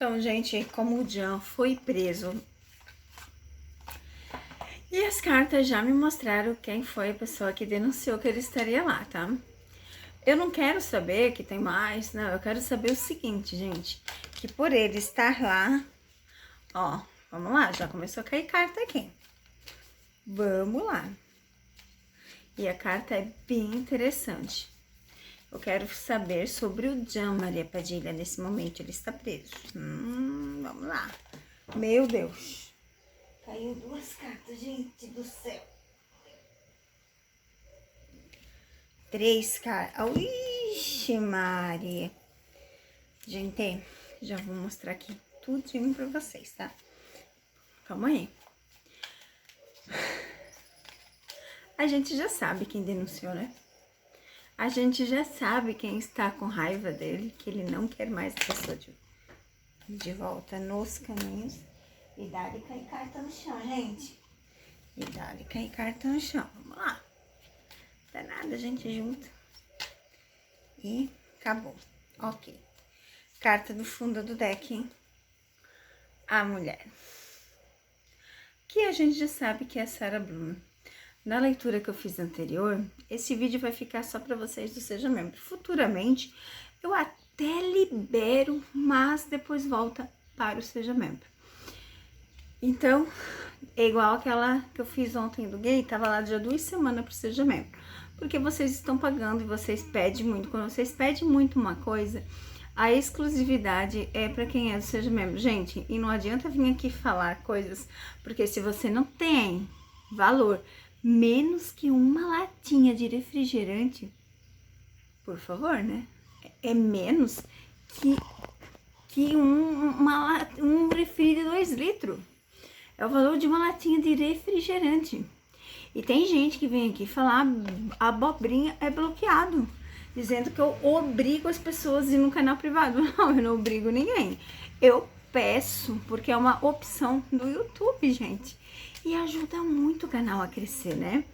Então, gente, como o Jan foi preso e as cartas já me mostraram quem foi a pessoa que denunciou que ele estaria lá, tá? Eu não quero saber que tem mais, não. Eu quero saber o seguinte, gente, que por ele estar lá, ó, vamos lá, já começou a cair carta aqui. Vamos lá. E a carta é bem interessante. Eu quero saber sobre o Jan, Maria Padilha. Nesse momento ele está preso. Vamos lá. Meu Deus. Caiu duas cartas, gente do céu. Três cartas. Ixi, Maria. Gente, já vou mostrar aqui tudinho pra vocês, tá? Calma aí. A gente já sabe quem denunciou, né? A gente já sabe quem está com raiva dele, que ele não quer mais a pessoa de volta nos caminhos. E dá-lhe cair carta no chão, gente. E dá-lhe cair carta no chão. Vamos lá. Não dá nada, a gente junta. E acabou. Ok. Carta do fundo do deck, hein? A mulher. Que a gente já sabe que é a Sarah Bloom. Na leitura que eu fiz anterior, esse vídeo vai ficar só para vocês do Seja Membro. Futuramente, eu até libero, mas depois volta para o Seja Membro. Então, é igual aquela que eu fiz ontem do gay, tava lá já 2 semanas pro Seja Membro. Porque vocês estão pagando e vocês pedem muito. Quando vocês pedem muito uma coisa, a exclusividade é para quem é do Seja Membro. Gente, e não adianta vir aqui falar coisas, porque se você não tem valor menos que uma latinha de refrigerante, por favor, né? É menos que um refri de 2 litros. É o valor de uma latinha de refrigerante. E tem gente que vem aqui falar abobrinha é bloqueado, dizendo que eu obrigo as pessoas a ir no canal privado. Não, eu não obrigo ninguém. Eu peço, porque é uma opção do YouTube, gente. E ajuda muito o canal a crescer, né?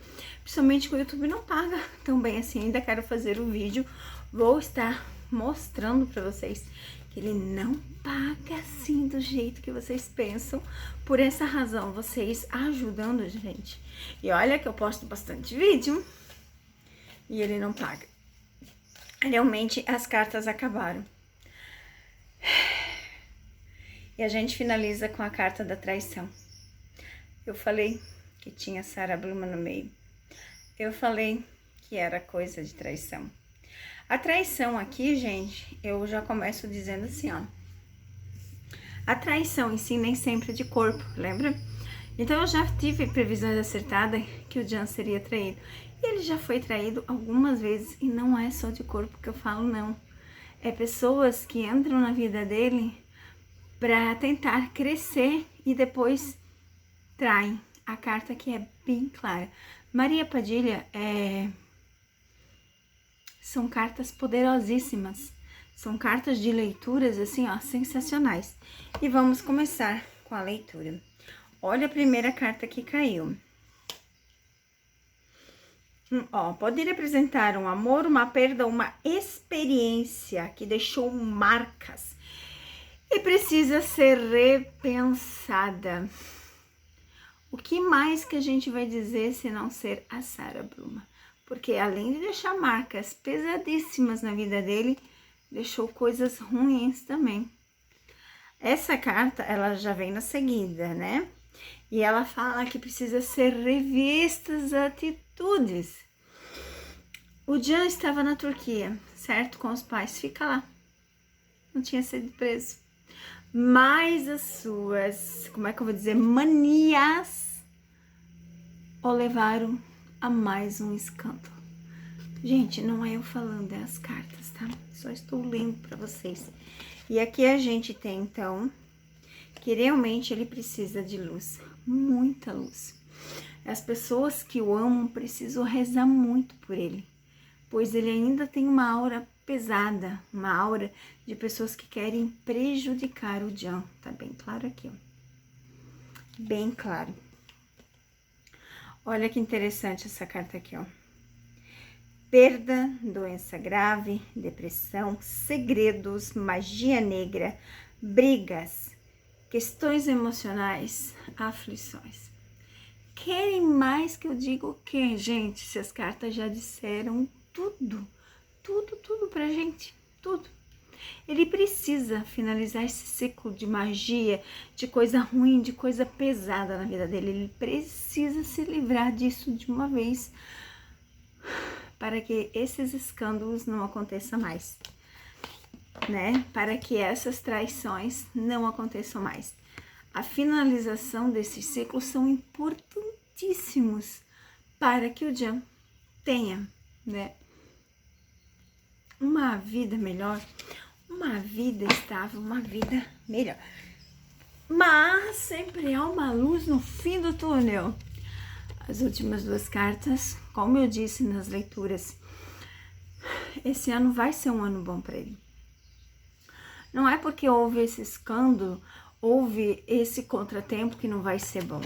Principalmente que o YouTube não paga tão bem assim. Ainda quero fazer o vídeo. Vou estar mostrando pra vocês que ele não paga assim do jeito que vocês pensam. Por essa razão, vocês ajudando a gente. E olha que eu posto bastante vídeo e ele não paga. Realmente as cartas acabaram. E a gente finaliza com a carta da traição. Eu falei que tinha Sarah Bloom no meio. Eu falei que era coisa de traição. A traição aqui, gente, eu já começo dizendo assim, ó. A traição em si nem sempre é de corpo, lembra? Então eu já tive previsões acertadas que o Jan seria traído. E ele já foi traído algumas vezes e não é só de corpo que eu falo, não. É pessoas que entram na vida dele para tentar crescer e depois traem. A carta aqui é bem clara. Maria Padilha são cartas poderosíssimas. São cartas de leituras, assim, ó, sensacionais. E vamos começar com a leitura. Olha a primeira carta que caiu. Ó, pode representar um amor, uma perda, uma experiência que deixou marcas e precisa ser repensada. O que mais que a gente vai dizer se não ser a Sarah Bloom? Porque além de deixar marcas pesadíssimas na vida dele, deixou coisas ruins também. Essa carta, ela já vem na seguida, né? E ela fala que precisa ser revistas atitudes. O Jan estava na Turquia, certo? Com os pais. Fica lá. Não tinha sido preso. Mas as suas, como é que eu vou dizer, manias o levaram a mais um escândalo. Gente, não é eu falando, é as cartas, tá? Só estou lendo para vocês. E aqui a gente tem, então, que realmente ele precisa de luz, muita luz. As pessoas que o amam precisam rezar muito por ele, pois ele ainda tem uma aura pesada, uma aura de pessoas que querem prejudicar o Jan. Tá bem claro aqui, ó. Bem claro. Olha que interessante essa carta aqui, ó. Perda, doença grave, depressão, segredos, magia negra, brigas, questões emocionais, aflições. Querem mais que eu diga o quê, gente? Se as cartas já disseram tudo, tudo pra gente, tudo. Ele precisa finalizar esse ciclo de magia, de coisa ruim, de coisa pesada na vida dele. Ele precisa se livrar disso de uma vez, para que esses escândalos não aconteçam mais, né? Para que essas traições não aconteçam mais. A finalização desses ciclos são importantíssimos para que o Jan tenha, né, uma vida melhor, uma vida estável, uma vida melhor. Mas sempre há uma luz no fim do túnel. As últimas duas cartas, como eu disse nas leituras, esse ano vai ser um ano bom para ele. Não é porque houve esse escândalo, houve esse contratempo que não vai ser bom.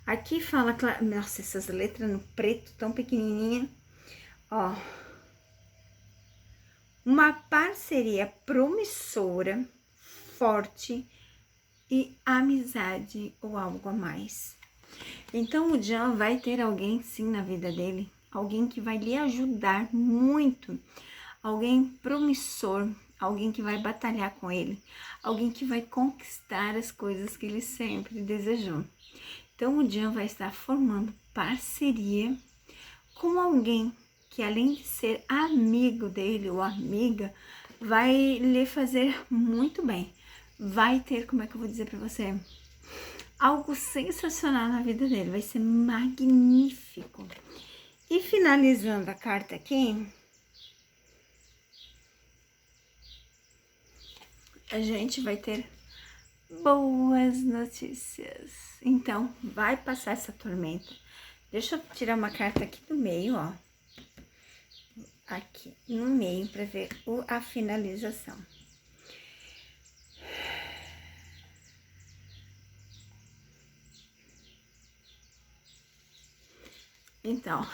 Aqui fala, nossa, essas letras no preto tão pequenininha, ó. Uma parceria promissora, forte e amizade ou algo a mais. Então o Jan vai ter alguém sim na vida dele, alguém que vai lhe ajudar muito, alguém promissor, alguém que vai batalhar com ele, alguém que vai conquistar as coisas que ele sempre desejou. Então o Jan vai estar formando parceria com alguém que, além de ser amigo dele ou amiga, vai lhe fazer muito bem. Vai ter, como é que eu vou dizer para você? Algo sensacional na vida dele, vai ser magnífico. E finalizando a carta aqui, a gente vai ter boas notícias. Então, vai passar essa tormenta. Deixa eu tirar uma carta aqui do meio, ó. Aqui no meio para ver a finalização. Então,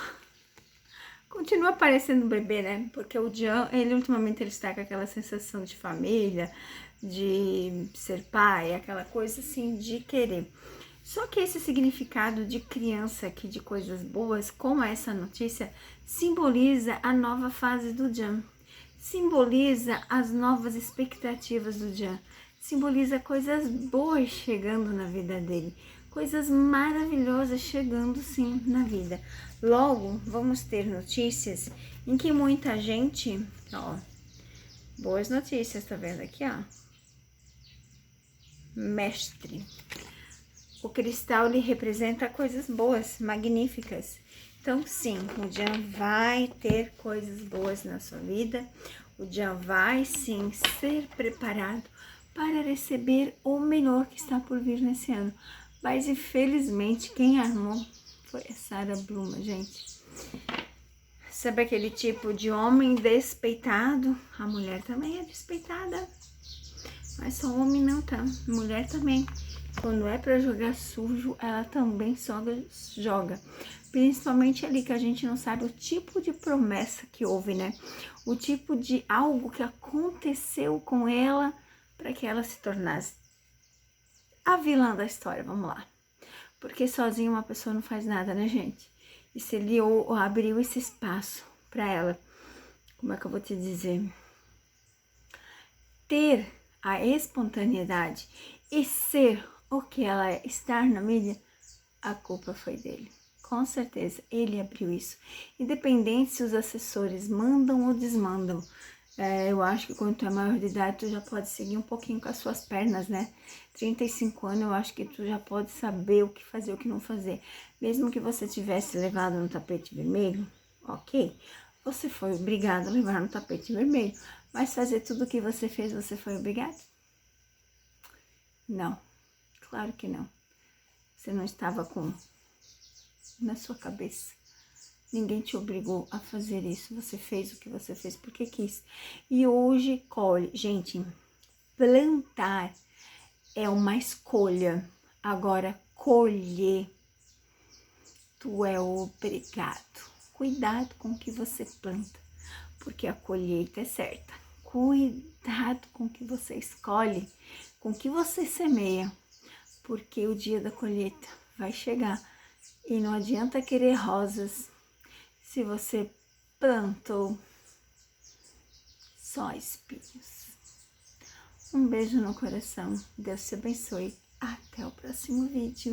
continua parecendo bebê, né? Porque o Jan, ele ultimamente ele está com aquela sensação de família, de ser pai, aquela coisa assim de querer. Só que esse significado de criança aqui, de coisas boas, como essa notícia, simboliza a nova fase do Jan. Simboliza as novas expectativas do Jan. Simboliza coisas boas chegando na vida dele. Coisas maravilhosas chegando sim na vida. Logo, vamos ter notícias em que muita gente, ó, boas notícias, tá vendo aqui, ó? Mestre. O cristal lhe representa coisas boas, magníficas. Então, sim, o Jan vai ter coisas boas na sua vida. O Jan vai, sim, ser preparado para receber o melhor que está por vir nesse ano. Mas, infelizmente, quem armou foi a Sarah Bluma, gente. Sabe aquele tipo de homem despeitado? A mulher também é despeitada. Mas só homem não, tá? Mulher também. Quando é pra jogar sujo, ela também só joga. Principalmente ali que a gente não sabe o tipo de promessa que houve, né? O tipo de algo que aconteceu com ela para que ela se tornasse a vilã da história, vamos lá. Porque sozinha uma pessoa não faz nada, né, gente? E se ele abriu esse espaço para ela, como é que eu vou te dizer? Ter a espontaneidade e ser o que ela é, estar na mídia, a culpa foi dele. Com certeza, ele abriu isso. Independente se os assessores mandam ou desmandam, eu acho que quando tu é maior de idade, tu já pode seguir um pouquinho com as suas pernas, né? 35 anos, eu acho que tu já pode saber o que fazer, o que não fazer. Mesmo que você tivesse levado no tapete vermelho, ok, você foi obrigado a levar no tapete vermelho. Mas fazer tudo o que você fez, você foi obrigado? Não, claro que não. Você não estava com na sua cabeça. Ninguém te obrigou a fazer isso. Você fez o que você fez porque quis. E hoje colhe. Gente, plantar é uma escolha. Agora, colher, tu é obrigado. Cuidado com o que você planta, porque a colheita é certa. cuidado com o que você escolhe, com o que você semeia, porque o dia da colheita vai chegar e não adianta querer rosas se você plantou só espinhos. Um beijo no coração, Deus te abençoe, até o próximo vídeo.